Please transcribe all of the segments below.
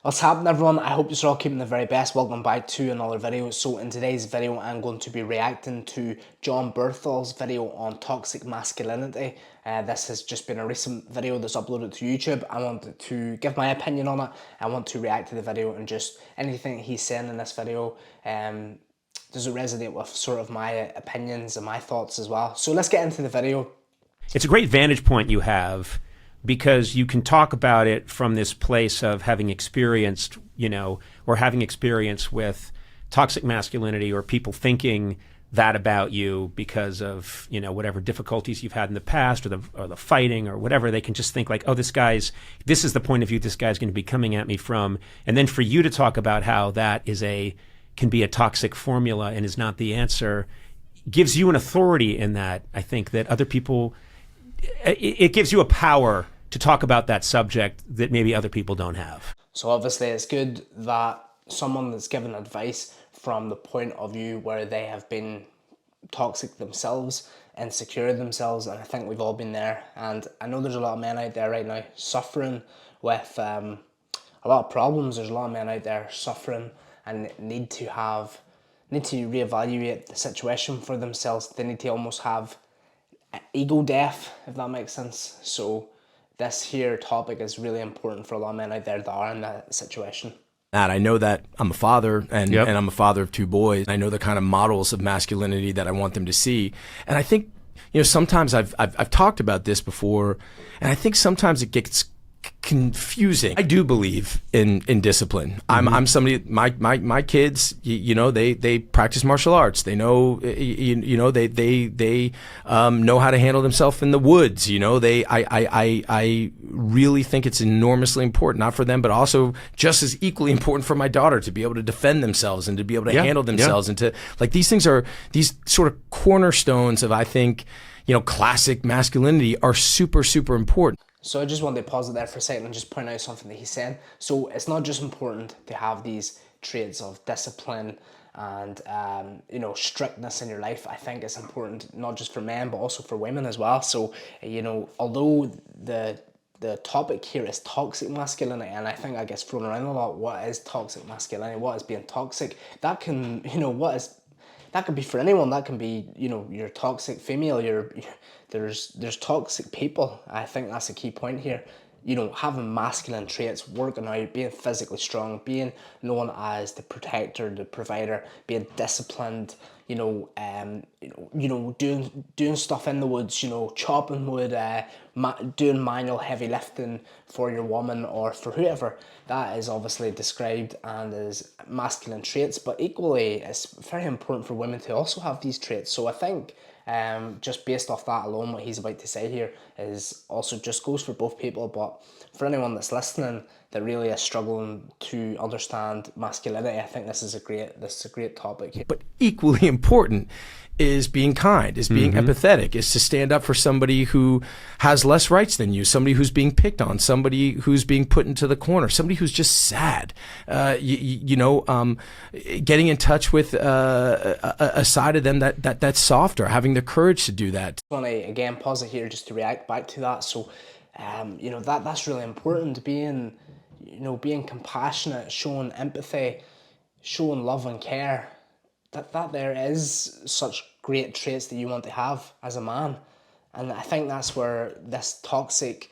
What's happening, everyone? I hope you're all keeping the very best. Welcome back to another video. So in today's video I'm going to be reacting to John Bernthal's video on toxic masculinity. This has just been a recent video that's uploaded to YouTube. I wanted to give my opinion on it. I want to react to the video and just anything he's saying in this video. Does it resonate with sort of my opinions and my thoughts as well? So let's get into the video. It's a great vantage point you have, because you can talk about it from this place of having experienced, or having experience with toxic masculinity, or people thinking that about you because of, whatever difficulties you've had in the past, or the fighting or whatever. They can just think like, oh, this is the point of view this guy's going to be coming at me from. And then for you to talk about how that can be a toxic formula and is not the answer, gives you an authority in that. I think that other people, it gives you a power to talk about that subject that maybe other people don't have. So obviously it's good that someone that's given advice from the point of view where they have been toxic themselves, insecure themselves, and I think we've all been there. And I know there's a lot of men out there right now suffering with a lot of problems. There's a lot of men out there suffering and need to reevaluate the situation for themselves. They need to almost have ego death, if that makes sense. So this here topic is really important for a lot of men out there that are in that situation. I know that I'm a father, and I'm a father of two boys. I know the kind of models of masculinity that I want them to see. And I think, sometimes I've talked about this before, and I think sometimes it gets confusing. I do believe in discipline. I'm somebody, my kids, they practice martial arts. They know, they know how to handle themselves in the woods. I really think it's enormously important, not for them, but also just as equally important for my daughter to be able to defend themselves and to be able to handle themselves, and to, like, these things are, these sort of cornerstones of, I think, classic masculinity are super, super important. So I just wanted to pause it there for a second and just point out something that he's saying. So it's not just important to have these traits of discipline and strictness in your life. I think it's important not just for men but also for women as well. So although the topic here is toxic masculinity, and I think I get thrown around a lot. What is toxic masculinity? What is being toxic? That can that could be for anyone. That can be, you're toxic female, there's toxic people. I think that's a key point here. Having masculine traits, working out, being physically strong, being known as the protector, the provider, being disciplined, doing stuff in the woods, chopping wood, doing manual heavy lifting for your woman or for whoever. That is obviously described and is masculine traits, but equally it's very important for women to also have these traits. So I think just based off that alone, what he's about to say here is also just goes for both people. But for anyone that's listening that really is struggling to understand masculinity, I think this is a great topic here. But equally important is being kind, is being empathetic, is to stand up for somebody who has less rights than you, somebody who's being picked on, somebody who's being put into the corner, somebody who's just sad. Getting in touch with a side of them that's softer, having the courage to do that. I want to again pause it here just to react back to that. So that's really important. Being compassionate, showing empathy, showing love and care. That there is such great traits that you want to have as a man. And I think that's where this toxic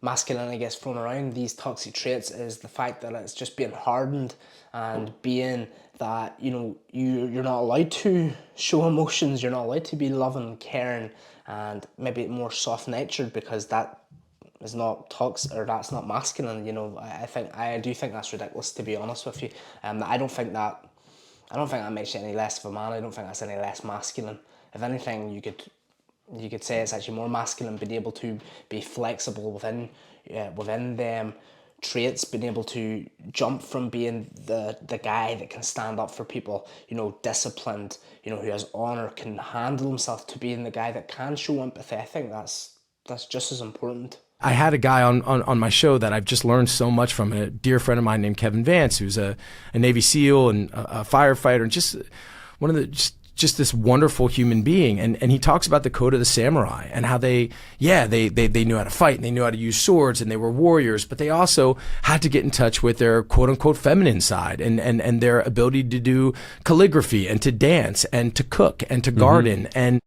masculinity gets thrown around. These toxic traits is the fact that it's just being hardened and being that, you're not allowed to show emotions, you're not allowed to be loving, caring, and maybe more soft-natured, because that is not toxic, or that's not masculine. I do think that's ridiculous, to be honest with you. I don't think that makes you any less of a man. I don't think that's any less masculine. If anything, you could say it's actually more masculine, being able to be flexible within them traits, being able to jump from being the guy that can stand up for people, disciplined, who has honor, can handle himself, to being the guy that can show empathy. I think that's just as important. I had a guy on my show that I've just learned so much from, a dear friend of mine named Kevin Vance, who's a Navy SEAL and a firefighter, and just one of the just this wonderful human being. And he talks about the code of the samurai and how they knew how to fight and they knew how to use swords and they were warriors, but they also had to get in touch with their quote unquote feminine side and their ability to do calligraphy and to dance and to cook and to garden. And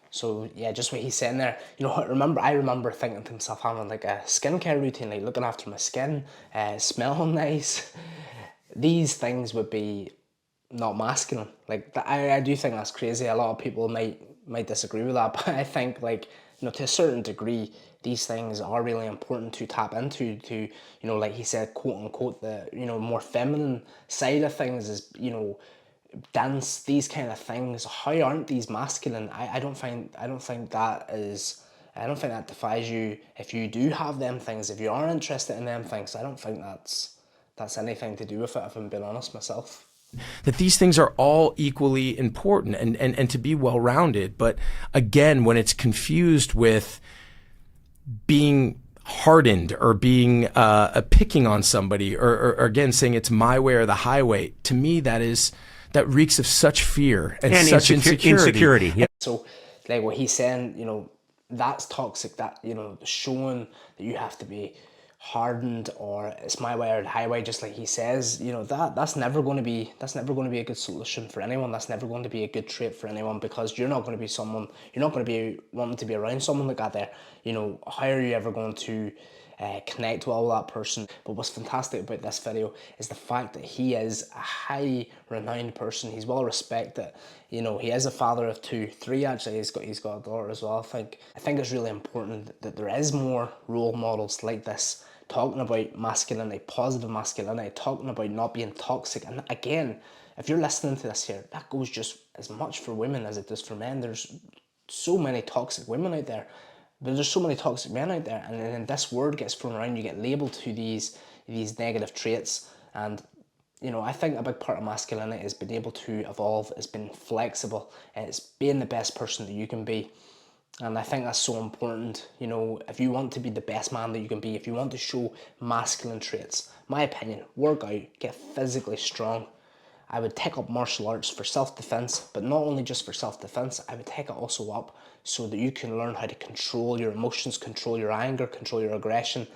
so yeah, just what he's saying there, you know, I remember thinking to myself, having like a skincare routine, like looking after my skin, smelling nice. These things would be not masculine. Like I do think that's crazy. A lot of people might disagree with that, but I think, like, you know, to a certain degree, these things are really important to tap into, to, you know, like he said, quote unquote, the, you know, more feminine side of things is, you know, dance, these kind of things. How aren't these masculine? I don't think that defies you if you do have them things, if you are interested in them things. I don't think that's anything to do with it, if I'm being honest myself. That these things are all equally important and to be well-rounded. But again, when it's confused with being hardened or being picking on somebody or again saying it's my way or the highway, to me that reeks of such fear and such insecurity. Yeah. So like what he's saying, you know, that's toxic. That, you know, showing that you have to be hardened or it's my way or the highway, just like he says, you know, that's never going to be a good solution for anyone. That's never going to be a good trait for anyone, because you're not going to be wanting to be around someone like that there. You know, how are you ever going to connect with all that person? But what's fantastic about this video is the fact that he is a high renowned person. He's well respected. You know, he is a father of three actually. He's got a daughter as well. I think it's really important that there is more role models like this, talking about masculinity, positive masculinity, talking about not being toxic. And again, if you're listening to this here, that goes just as much for women as it does for men. There's so many toxic women out there, but there's so many toxic men out there, and then this word gets thrown around. You get labelled to these negative traits. And, you know, I think a big part of masculinity is being able to evolve, is being flexible, and it's being the best person that you can be. And I think that's so important. You know, if you want to be the best man that you can be, if you want to show masculine traits, my opinion, work out, get physically strong. I would take up martial arts for self-defense, but not only just for self-defense, I would take it also up so that you can learn how to control your emotions, control your anger, control your aggression.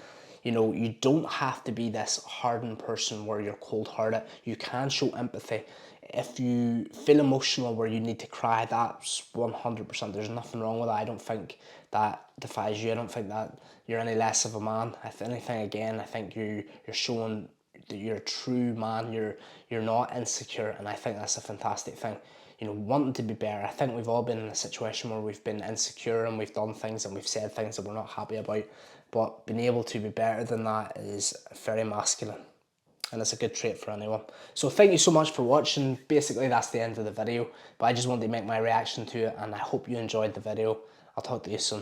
You know, you don't have to be this hardened person where you're cold-hearted. You can show empathy. If you feel emotional where you need to cry, that's 100%. There's nothing wrong with that. I don't think that defies you. I don't think that you're any less of a man. If anything, again, I think you're showing that you're a true man. You're not insecure, and I think that's a fantastic thing. You know, wanting to be better. I think we've all been in a situation where we've been insecure and we've done things and we've said things that we're not happy about. But being able to be better than that is very masculine, and it's a good trait for anyone. So thank you so much for watching. Basically, that's the end of the video, but I just wanted to make my reaction to it, and I hope you enjoyed the video. I'll talk to you soon.